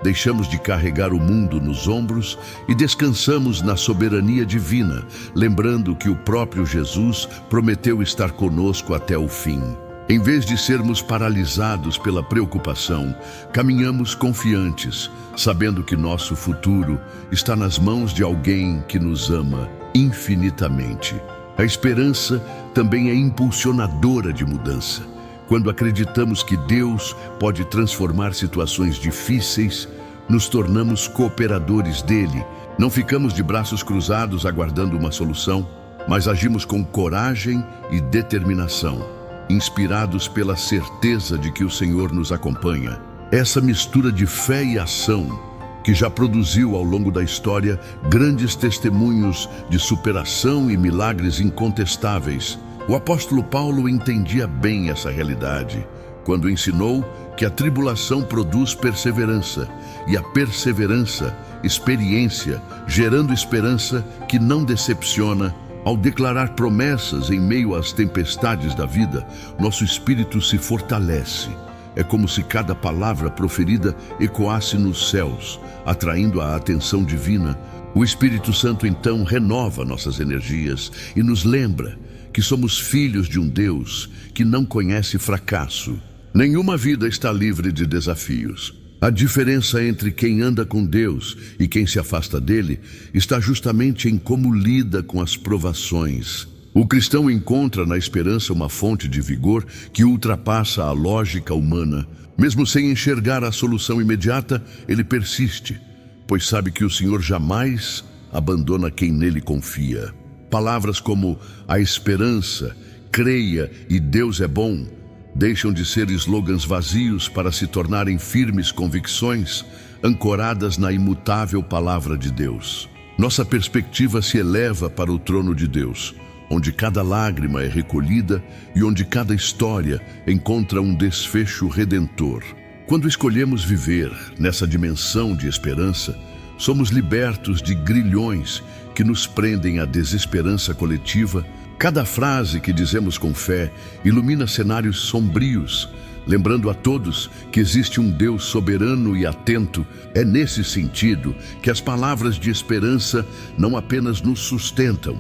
deixamos de carregar o mundo nos ombros e descansamos na soberania divina, lembrando que o próprio Jesus prometeu estar conosco até o fim. Em vez de sermos paralisados pela preocupação, caminhamos confiantes, sabendo que nosso futuro está nas mãos de alguém que nos ama infinitamente. A esperança também é impulsionadora de mudança. Quando acreditamos que Deus pode transformar situações difíceis, nos tornamos cooperadores dele. Não ficamos de braços cruzados aguardando uma solução, mas agimos com coragem e determinação, inspirados pela certeza de que o Senhor nos acompanha. Essa mistura de fé e ação, que já produziu ao longo da história grandes testemunhos de superação e milagres incontestáveis. O apóstolo Paulo entendia bem essa realidade, quando ensinou que a tribulação produz perseverança, e a perseverança, experiência, gerando esperança que não decepciona. Ao declarar promessas em meio às tempestades da vida, nosso espírito se fortalece. É como se cada palavra proferida ecoasse nos céus, atraindo a atenção divina. O Espírito Santo então renova nossas energias e nos lembra que somos filhos de um Deus que não conhece fracasso. Nenhuma vida está livre de desafios. A diferença entre quem anda com Deus e quem se afasta dele está justamente em como lida com as provações. O cristão encontra na esperança uma fonte de vigor que ultrapassa a lógica humana. Mesmo sem enxergar a solução imediata, ele persiste, pois sabe que o Senhor jamais abandona quem nele confia. Palavras como a esperança, creia e Deus é bom deixam de ser slogans vazios para se tornarem firmes convicções ancoradas na imutável palavra de Deus. Nossa perspectiva se eleva para o trono de Deus, onde cada lágrima é recolhida e onde cada história encontra um desfecho redentor. Quando escolhemos viver nessa dimensão de esperança, somos libertos de grilhões que nos prendem à desesperança coletiva. Cada frase que dizemos com fé ilumina cenários sombrios, lembrando a todos que existe um Deus soberano e atento. É nesse sentido que as palavras de esperança não apenas nos sustentam,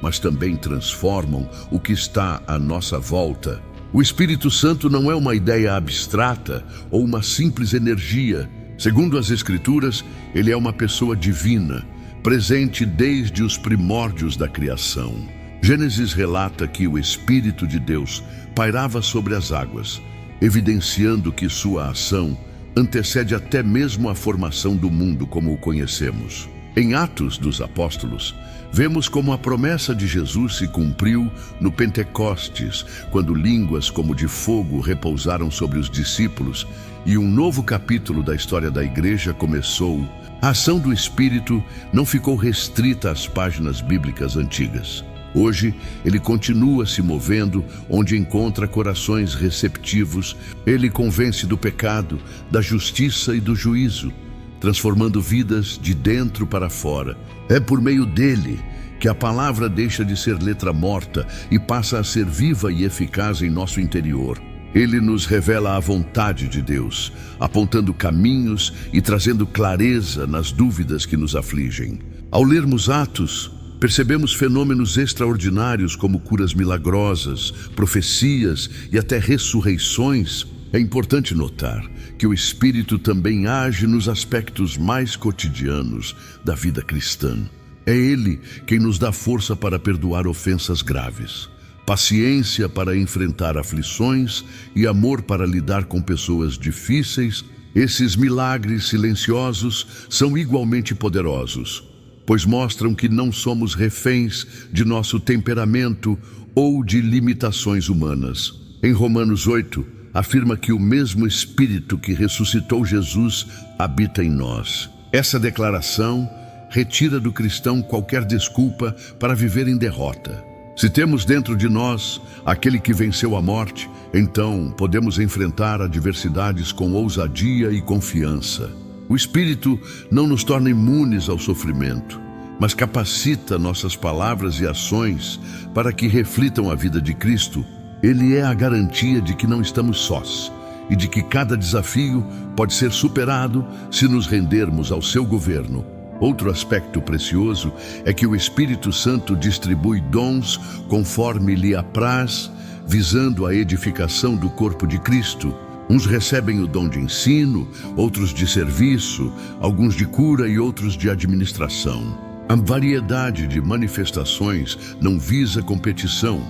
mas também transformam o que está à nossa volta. O Espírito Santo não é uma ideia abstrata ou uma simples energia. Segundo as Escrituras, ele é uma pessoa divina, presente desde os primórdios da criação. Gênesis relata que o Espírito de Deus pairava sobre as águas, evidenciando que sua ação antecede até mesmo a formação do mundo como o conhecemos. Em Atos dos Apóstolos, vemos como a promessa de Jesus se cumpriu no Pentecostes, quando línguas como de fogo repousaram sobre os discípulos e um novo capítulo da história da igreja começou. A ação do Espírito não ficou restrita às páginas bíblicas antigas. Hoje, ele continua se movendo onde encontra corações receptivos. Ele convence do pecado, da justiça e do juízo, transformando vidas de dentro para fora. É por meio dele que a palavra deixa de ser letra morta e passa a ser viva e eficaz em nosso interior. Ele nos revela a vontade de Deus, apontando caminhos e trazendo clareza nas dúvidas que nos afligem. Ao lermos Atos, percebemos fenômenos extraordinários como curas milagrosas, profecias e até ressurreições. É importante notar que o Espírito também age nos aspectos mais cotidianos da vida cristã. É ele quem nos dá força para perdoar ofensas graves, paciência para enfrentar aflições e amor para lidar com pessoas difíceis. Esses milagres silenciosos são igualmente poderosos, pois mostram que não somos reféns de nosso temperamento ou de limitações humanas. Em Romanos 8, afirma que o mesmo Espírito que ressuscitou Jesus habita em nós. Essa declaração retira do cristão qualquer desculpa para viver em derrota. Se temos dentro de nós aquele que venceu a morte, então podemos enfrentar adversidades com ousadia e confiança. O Espírito não nos torna imunes ao sofrimento, mas capacita nossas palavras e ações para que reflitam a vida de Cristo. Ele é a garantia de que não estamos sós e de que cada desafio pode ser superado se nos rendermos ao seu governo. Outro aspecto precioso é que o Espírito Santo distribui dons conforme lhe apraz, visando a edificação do corpo de Cristo. Uns recebem o dom de ensino, outros de serviço, alguns de cura e outros de administração. A variedade de manifestações não visa competição,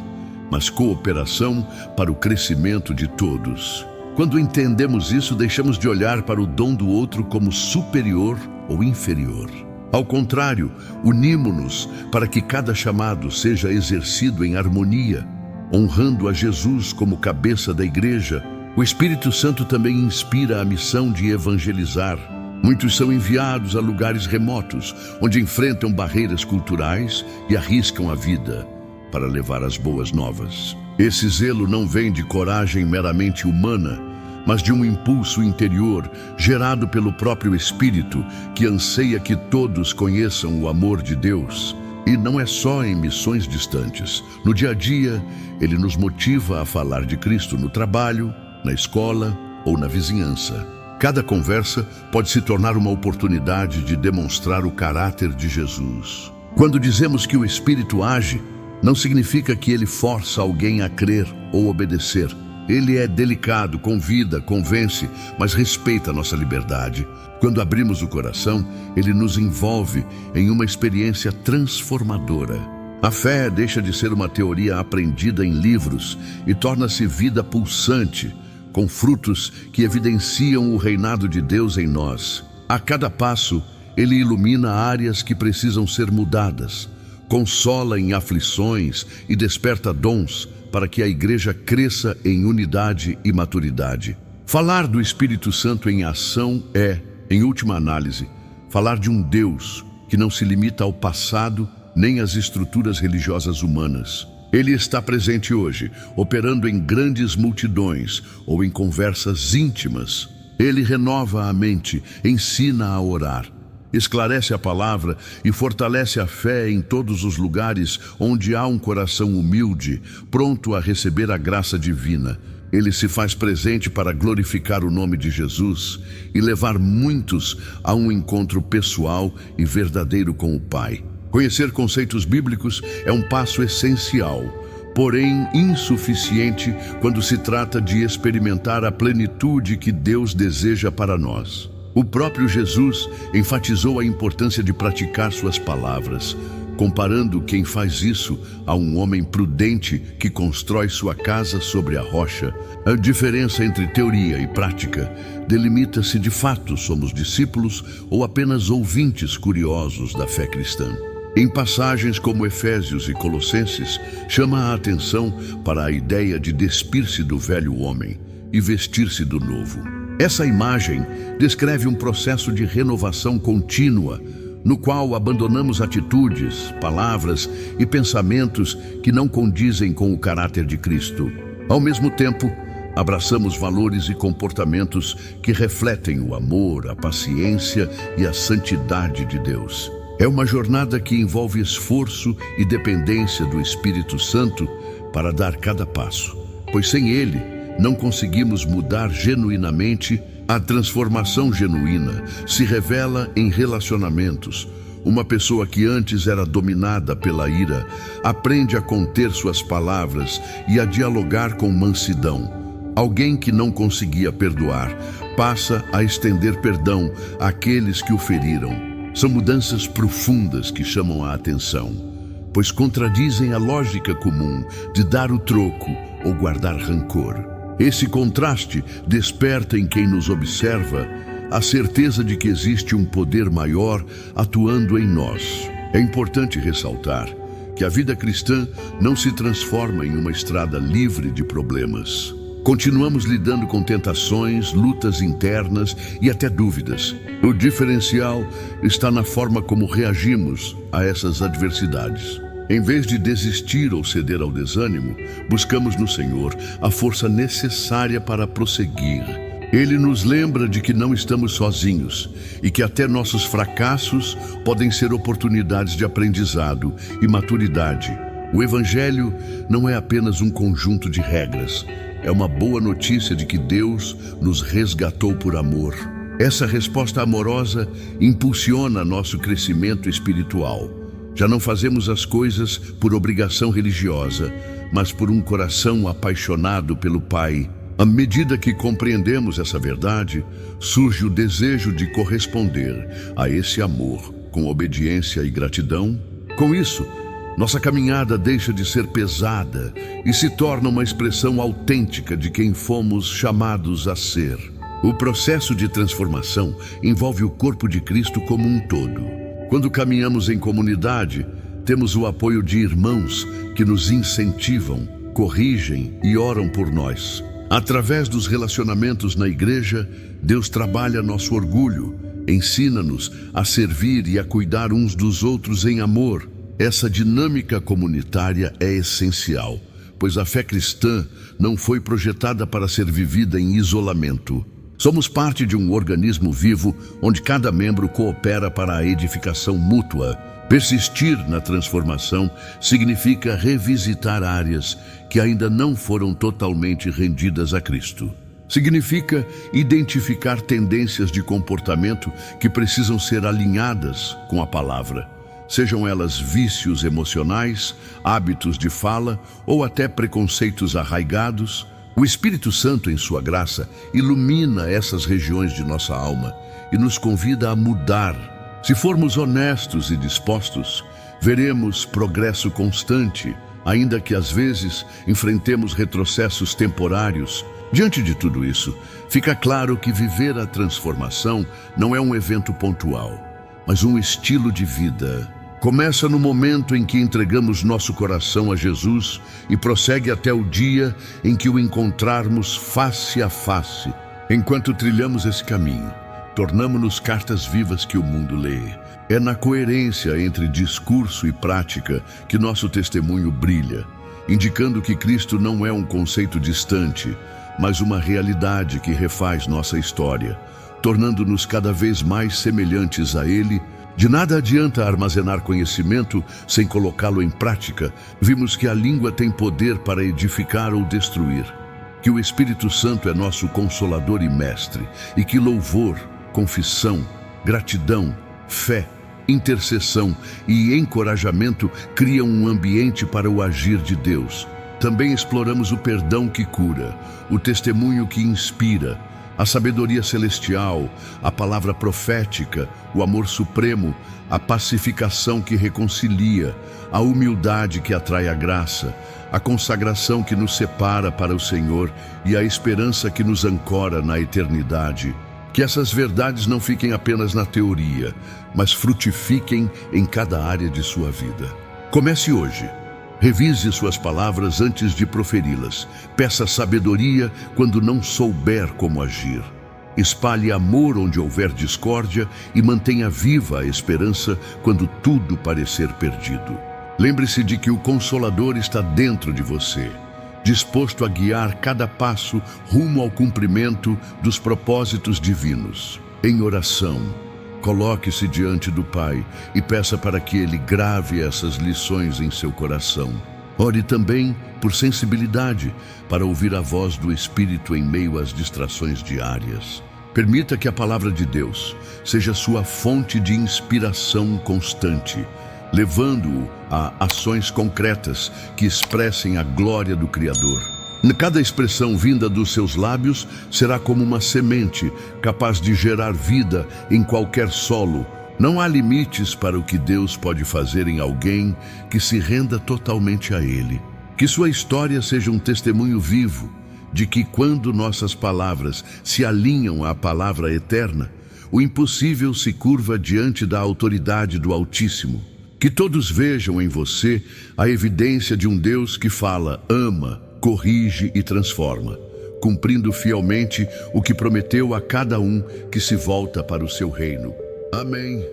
mas cooperação para o crescimento de todos. Quando entendemos isso, deixamos de olhar para o dom do outro como superior ou inferior. Ao contrário, unimo-nos para que cada chamado seja exercido em harmonia, honrando a Jesus como cabeça da igreja. O Espírito Santo também inspira a missão de evangelizar. Muitos são enviados a lugares remotos, onde enfrentam barreiras culturais e arriscam a vida para levar as boas novas. Esse zelo não vem de coragem meramente humana, mas de um impulso interior gerado pelo próprio Espírito, que anseia que todos conheçam o amor de Deus. E não é só em missões distantes. No dia a dia, ele nos motiva a falar de Cristo no trabalho, na escola ou na vizinhança. Cada conversa pode se tornar uma oportunidade de demonstrar o caráter de Jesus. Quando dizemos que o Espírito age, não significa que ele força alguém a crer ou obedecer. Ele é delicado, convida, convence, mas respeita a nossa liberdade. Quando abrimos o coração, ele nos envolve em uma experiência transformadora. A fé deixa de ser uma teoria aprendida em livros e torna-se vida pulsante, com frutos que evidenciam o reinado de Deus em nós. A cada passo, ele ilumina áreas que precisam ser mudadas, consola em aflições e desperta dons para que a igreja cresça em unidade e maturidade. Falar do Espírito Santo em ação é, em última análise, falar de um Deus que não se limita ao passado nem às estruturas religiosas humanas. Ele está presente hoje, operando em grandes multidões ou em conversas íntimas. Ele renova a mente, ensina a orar, esclarece a palavra e fortalece a fé em todos os lugares onde há um coração humilde, pronto a receber a graça divina. Ele se faz presente para glorificar o nome de Jesus e levar muitos a um encontro pessoal e verdadeiro com o Pai. Conhecer conceitos bíblicos é um passo essencial, porém insuficiente quando se trata de experimentar a plenitude que Deus deseja para nós. O próprio Jesus enfatizou a importância de praticar suas palavras, comparando quem faz isso a um homem prudente que constrói sua casa sobre a rocha. A diferença entre teoria e prática delimita se de fato somos discípulos ou apenas ouvintes curiosos da fé cristã. Em passagens como Efésios e Colossenses, chama a atenção para a ideia de despir-se do velho homem e vestir-se do novo. Essa imagem descreve um processo de renovação contínua, no qual abandonamos atitudes, palavras e pensamentos que não condizem com o caráter de Cristo. Ao mesmo tempo, abraçamos valores e comportamentos que refletem o amor, a paciência e a santidade de Deus. É uma jornada que envolve esforço e dependência do Espírito Santo para dar cada passo, pois sem ele não conseguimos mudar genuinamente. A transformação genuína se revela em relacionamentos. Uma pessoa que antes era dominada pela ira aprende a conter suas palavras e a dialogar com mansidão. Alguém que não conseguia perdoar passa a estender perdão àqueles que o feriram. São mudanças profundas que chamam a atenção, pois contradizem a lógica comum de dar o troco ou guardar rancor. Esse contraste desperta em quem nos observa a certeza de que existe um poder maior atuando em nós. É importante ressaltar que a vida cristã não se transforma em uma estrada livre de problemas. Continuamos lidando com tentações, lutas internas e até dúvidas. O diferencial está na forma como reagimos a essas adversidades. Em vez de desistir ou ceder ao desânimo, buscamos no Senhor a força necessária para prosseguir. Ele nos lembra de que não estamos sozinhos e que até nossos fracassos podem ser oportunidades de aprendizado e maturidade. O Evangelho não é apenas um conjunto de regras, é uma boa notícia de que Deus nos resgatou por amor. Essa resposta amorosa impulsiona nosso crescimento espiritual. Já não fazemos as coisas por obrigação religiosa, mas por um coração apaixonado pelo Pai. À medida que compreendemos essa verdade, surge o desejo de corresponder a esse amor com obediência e gratidão. Com isso, Nossa caminhada deixa de ser pesada e se torna uma expressão autêntica de quem fomos chamados a ser. O processo de transformação envolve o corpo de Cristo como um todo. Quando caminhamos em comunidade, temos o apoio de irmãos que nos incentivam, corrigem e oram por nós. Através dos relacionamentos na igreja, Deus trabalha nosso orgulho, ensina-nos a servir e a cuidar uns dos outros em amor. Essa dinâmica comunitária é essencial, pois a fé cristã não foi projetada para ser vivida em isolamento. Somos parte de um organismo vivo onde cada membro coopera para a edificação mútua. Persistir na transformação significa revisitar áreas que ainda não foram totalmente rendidas a Cristo. Significa identificar tendências de comportamento que precisam ser alinhadas com a palavra, sejam elas vícios emocionais, hábitos de fala ou até preconceitos arraigados. O Espírito Santo, em sua graça, ilumina essas regiões de nossa alma e nos convida a mudar. Se formos honestos e dispostos, veremos progresso constante, ainda que às vezes enfrentemos retrocessos temporários. Diante de tudo isso, fica claro que viver a transformação não é um evento pontual, mas um estilo de vida. Começa no momento em que entregamos nosso coração a Jesus e prossegue até o dia em que o encontrarmos face a face. Enquanto trilhamos esse caminho, tornamo-nos cartas vivas que o mundo lê. É na coerência entre discurso e prática que nosso testemunho brilha, indicando que Cristo não é um conceito distante, mas uma realidade que refaz nossa história, tornando-nos cada vez mais semelhantes a Ele. De nada adianta armazenar conhecimento sem colocá-lo em prática. Vimos que a língua tem poder para edificar ou destruir, que o Espírito Santo é nosso consolador e mestre, e que louvor, confissão, gratidão, fé, intercessão e encorajamento criam um ambiente para o agir de Deus. Também exploramos o perdão que cura, o testemunho que inspira, a sabedoria celestial, a palavra profética, o amor supremo, a pacificação que reconcilia, a humildade que atrai a graça, a consagração que nos separa para o Senhor e a esperança que nos ancora na eternidade. Que essas verdades não fiquem apenas na teoria, mas frutifiquem em cada área de sua vida. Comece hoje. Revise suas palavras antes de proferi-las. Peça sabedoria quando não souber como agir. Espalhe amor onde houver discórdia e mantenha viva a esperança quando tudo parecer perdido. Lembre-se de que o Consolador está dentro de você, disposto a guiar cada passo rumo ao cumprimento dos propósitos divinos. Em oração, coloque-se diante do Pai e peça para que Ele grave essas lições em seu coração. Ore também por sensibilidade para ouvir a voz do Espírito em meio às distrações diárias. Permita que a palavra de Deus seja sua fonte de inspiração constante, levando-o a ações concretas que expressem a glória do Criador. Cada expressão vinda dos seus lábios será como uma semente, capaz de gerar vida em qualquer solo. Não há limites para o que Deus pode fazer em alguém que se renda totalmente a Ele. Que sua história seja um testemunho vivo de que quando nossas palavras se alinham à palavra eterna, o impossível se curva diante da autoridade do Altíssimo. Que todos vejam em você a evidência de um Deus que fala, ama, corrige e transforma, cumprindo fielmente o que prometeu a cada um que se volta para o seu reino. Amém.